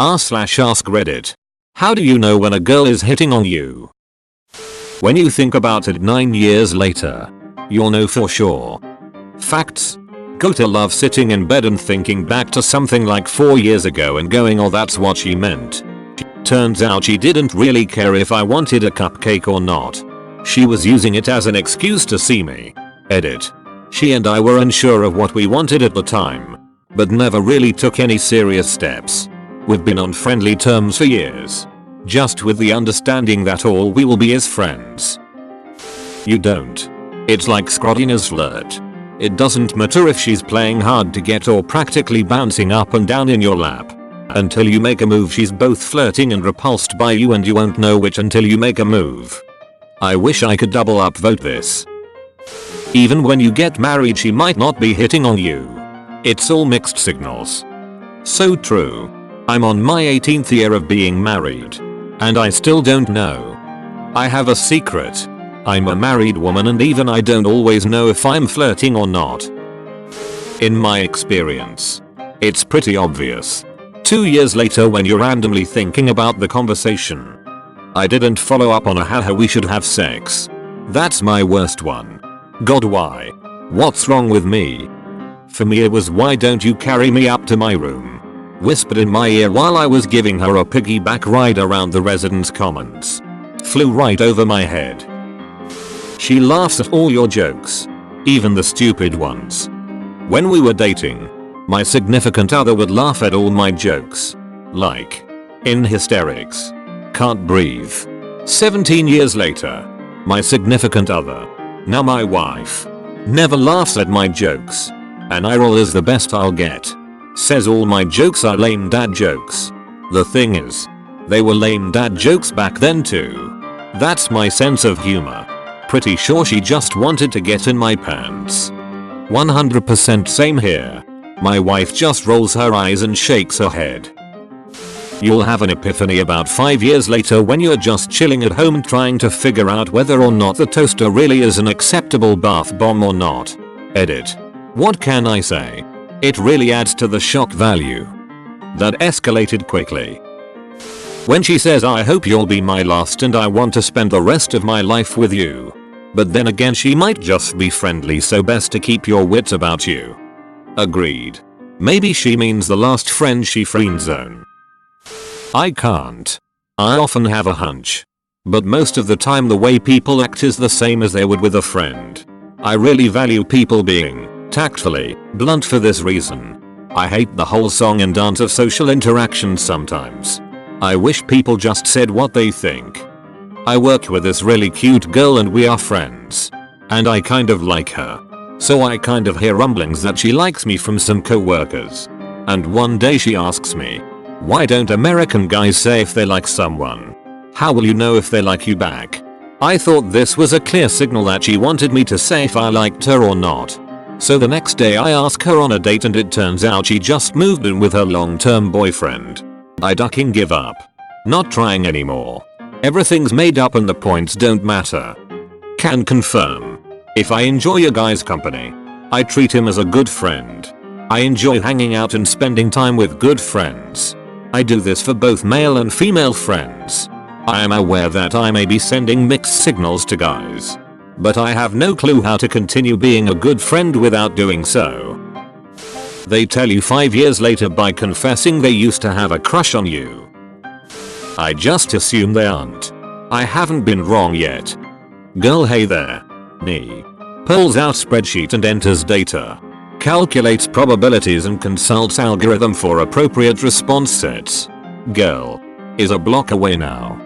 r/AskReddit. How do you know when a girl is hitting on you? When you think about it 9 years later, you'll know for sure. Facts. Gotta love sitting in bed and thinking back to something like 4 years ago and going, oh, that's what she meant. Turns out she didn't really care if I wanted a cupcake or not. She was using it as an excuse to see me. Edit. She and I were unsure of what we wanted at the time, but never really took any serious steps. We've been on friendly terms for years, just with the understanding that all we will be is friends. You don't. It's like Scrodinger's flirt. It doesn't matter if she's playing hard to get or practically bouncing up and down in your lap. Until you make a move, she's both flirting and repulsed by you, and you won't know which until you make a move. I wish I could double upvote this. Even when you get married, she might not be hitting on you. It's all mixed signals. So true. I'm on my 18th year of being married, and I still don't know. I have a secret. I'm a married woman, and even I don't always know if I'm flirting or not. In my experience, it's pretty obvious. 2 years later, when you're randomly thinking about the conversation. I didn't follow up on a haha we should have sex. That's my worst one. God, why? What's wrong with me? For me it was, why don't you carry me up to my room? Whispered in my ear while I was giving her a piggyback ride around the residence commons. Flew right over my head. She laughs at all your jokes, even the stupid ones. When we were dating, my significant other would laugh at all my jokes. Like, in hysterics. Can't breathe. 17 years later, my significant other, now my wife, never laughs at my jokes. An eye roll is the best I'll get. Says all my jokes are lame dad jokes. The thing is, they were lame dad jokes back then too. That's my sense of humor. Pretty sure she just wanted to get in my pants. 100% same here. My wife just rolls her eyes and shakes her head. You'll have an epiphany about 5 years later when you're just chilling at home trying to figure out whether or not the toaster really is an acceptable bath bomb or not. Edit. What can I say? It really adds to the shock value. That escalated quickly. When she says, I hope you'll be my last and I want to spend the rest of my life with you. But then again, she might just be friendly, so best to keep your wits about you. Agreed. Maybe she means the last friend she friendzone. I can't. I often have a hunch. But most of the time the way people act is the same as they would with a friend. I really value people being tactfully blunt for this reason. I hate the whole song and dance of social interactions sometimes. I wish people just said what they think. I work with this really cute girl and we are friends. And I kind of like her. So I kind of hear rumblings that she likes me from some co-workers. And one day she asks me, why don't American guys say if they like someone? How will you know if they like you back? I thought this was a clear signal that she wanted me to say if I liked her or not. So the next day I ask her on a date and it turns out she just moved in with her long-term boyfriend. I ducking give up. Not trying anymore. Everything's made up and the points don't matter. Can confirm. If I enjoy a guy's company, I treat him as a good friend. I enjoy hanging out and spending time with good friends. I do this for both male and female friends. I am aware that I may be sending mixed signals to guys. But I have no clue how to continue being a good friend without doing so. They tell you 5 years later by confessing they used to have a crush on you. I just assume they aren't. I haven't been wrong yet. Girl, hey there. Me. Pulls out spreadsheet and enters data. Calculates probabilities and consults algorithm for appropriate response sets. Girl. Is a block away now.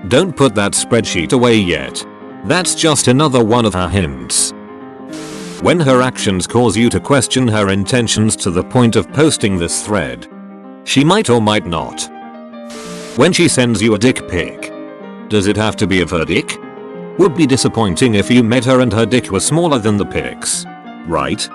Don't put that spreadsheet away yet. That's just another one of her hints. When her actions cause you to question her intentions to the point of posting this thread, she might or might not. When she sends you a dick pic, does it have to be of her dick? Would be disappointing if you met her and her dick was smaller than the pics, right?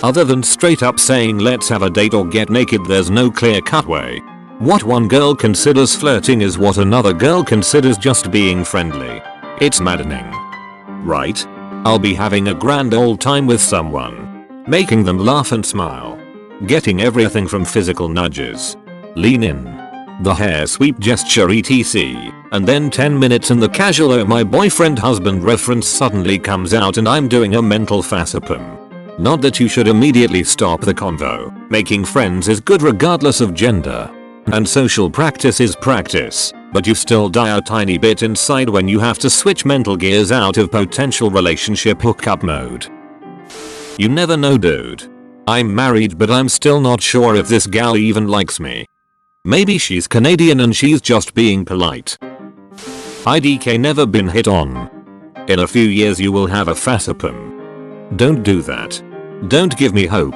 Other than straight up saying let's have a date or get naked, there's no clear-cut way. What one girl considers flirting is what another girl considers just being friendly. It's maddening. Right? I'll be having a grand old time with someone, making them laugh and smile, getting everything from physical nudges, Lean in. The hair sweep gesture etc. And then 10 minutes in the casual oh my boyfriend husband reference suddenly comes out and I'm doing a mental facepalm. Not that you should immediately stop the convo. Making friends is good regardless of gender. And social practice is practice, but you still die a tiny bit inside when you have to switch mental gears out of potential relationship hookup mode. You never know dude. I'm married but I'm still not sure if this gal even likes me. Maybe she's Canadian and she's just being polite. IDK never been hit on. In a few years you will have a facepalm. Don't do that. Don't give me hope.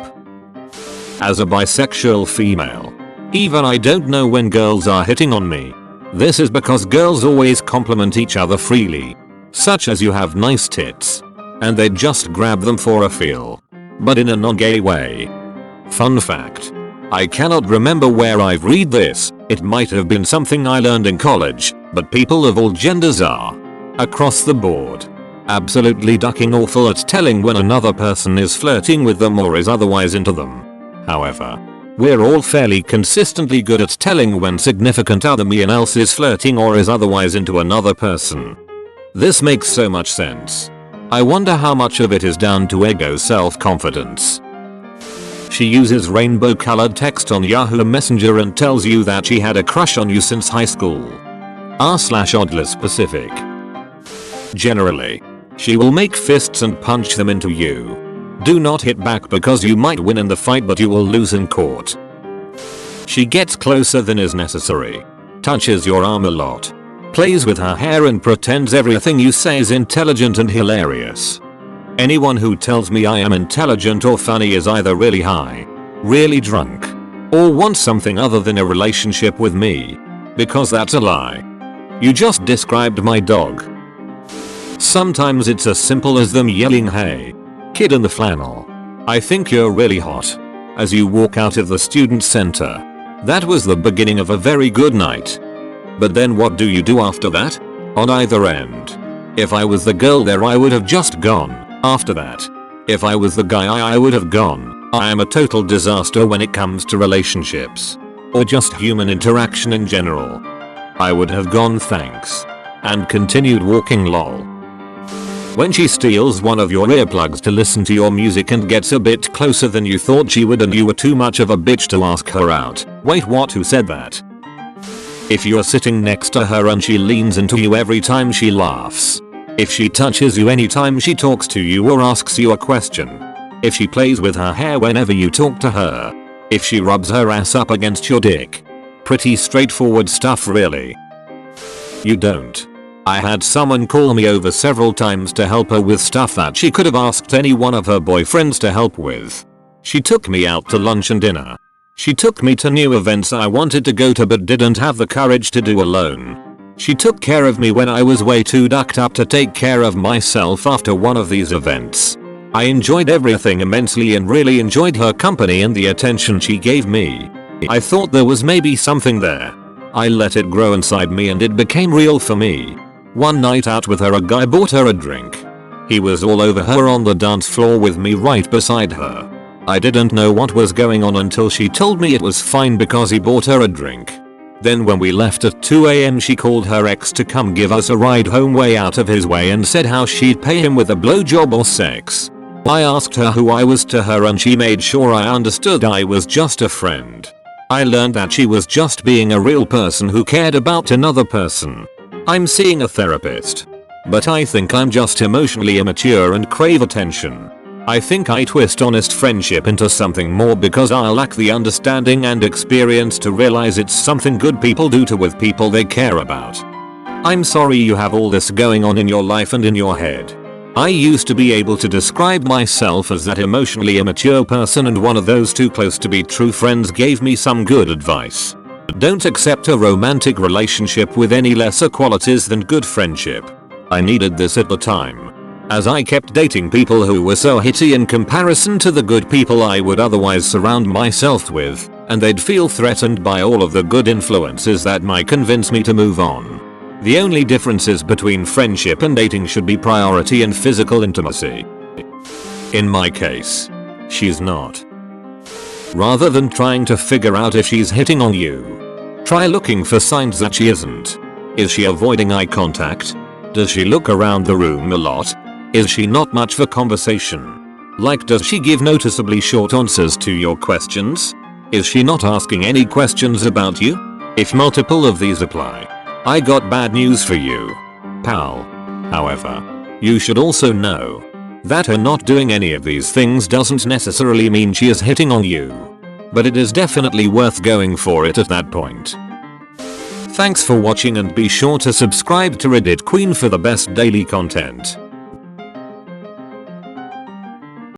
As a bisexual female, even I don't know when girls are hitting on me. This is because girls always compliment each other freely. Such as you have nice tits. And they just grab them for a feel. But in a non-gay way. Fun fact. I cannot remember where I've read this. It might have been something I learned in college, but people of all genders are, across the board, absolutely ducking awful at telling when another person is flirting with them or is otherwise into them. However, we're all fairly consistently good at telling when significant other me and else is flirting or is otherwise into another person. This makes so much sense. I wonder how much of it is down to ego self-confidence. She uses rainbow colored text on Yahoo Messenger and tells you that she had a crush on you since high school. R/oddly specific. Generally, she will make fists and punch them into you. Do not hit back because you might win in the fight but you will lose in court. She gets closer than is necessary. Touches your arm a lot. Plays with her hair and pretends everything you say is intelligent and hilarious. Anyone who tells me I am intelligent or funny is either really high, really drunk, or wants something other than a relationship with me. Because that's a lie. You just described my dog. Sometimes it's as simple as them yelling hey, kid in the flannel. I think you're really hot. As you walk out of the student center. That was the beginning of a very good night. But then what do you do after that? On either end. If I was the girl there I would have just gone. After that. If I was the guy I would have gone. I am a total disaster when it comes to relationships. Or just human interaction in general. I would have gone thanks. And continued walking lol. When she steals one of your earplugs to listen to your music and gets a bit closer than you thought she would and you were too much of a bitch to ask her out. Wait, what? Who said that? If you're sitting next to her and she leans into you every time she laughs. If she touches you anytime she talks to you or asks you a question. If she plays with her hair whenever you talk to her. If she rubs her ass up against your dick. Pretty straightforward stuff really. You don't. I had someone call me over several times to help her with stuff that she could have asked any one of her boyfriends to help with. She took me out to lunch and dinner. She took me to new events I wanted to go to but didn't have the courage to do alone. She took care of me when I was way too ducked up to take care of myself after one of these events. I enjoyed everything immensely and really enjoyed her company and the attention she gave me. I thought there was maybe something there. I let it grow inside me and it became real for me. One night out with her a guy bought her a drink. He was all over her on the dance floor with me right beside her. I didn't know what was going on until she told me it was fine because he bought her a drink. Then when we left at 2 AM she called her ex to come give us a ride home way out of his way and said how she'd pay him with a blowjob or sex. I asked her who I was to her and she made sure I understood I was just a friend. I learned that she was just being a real person who cared about another person. I'm seeing a therapist. But I think I'm just emotionally immature and crave attention. I think I twist honest friendship into something more because I lack the understanding and experience to realize it's something good people do to with people they care about. I'm sorry you have all this going on in your life and in your head. I used to be able to describe myself as that emotionally immature person and one of those too close to be true friends gave me some good advice. Don't accept a romantic relationship with any lesser qualities than good friendship. I needed this at the time. As I kept dating people who were so hitty in comparison to the good people I would otherwise surround myself with, and they'd feel threatened by all of the good influences that might convince me to move on. The only differences between friendship and dating should be priority and physical intimacy. In my case, she's not. Rather than trying to figure out if she's hitting on you, try looking for signs that she isn't. Is she avoiding eye contact? Does she look around the room a lot? Is she not much for conversation? Like, does she give noticeably short answers to your questions? Is she not asking any questions about you? If multiple of these apply, I got bad news for you, pal. However, you should also know that her not doing any of these things doesn't necessarily mean she is hitting on you. But it is definitely worth going for it at that point. Thanks for watching and be sure to subscribe to RedditQueen for the best daily content.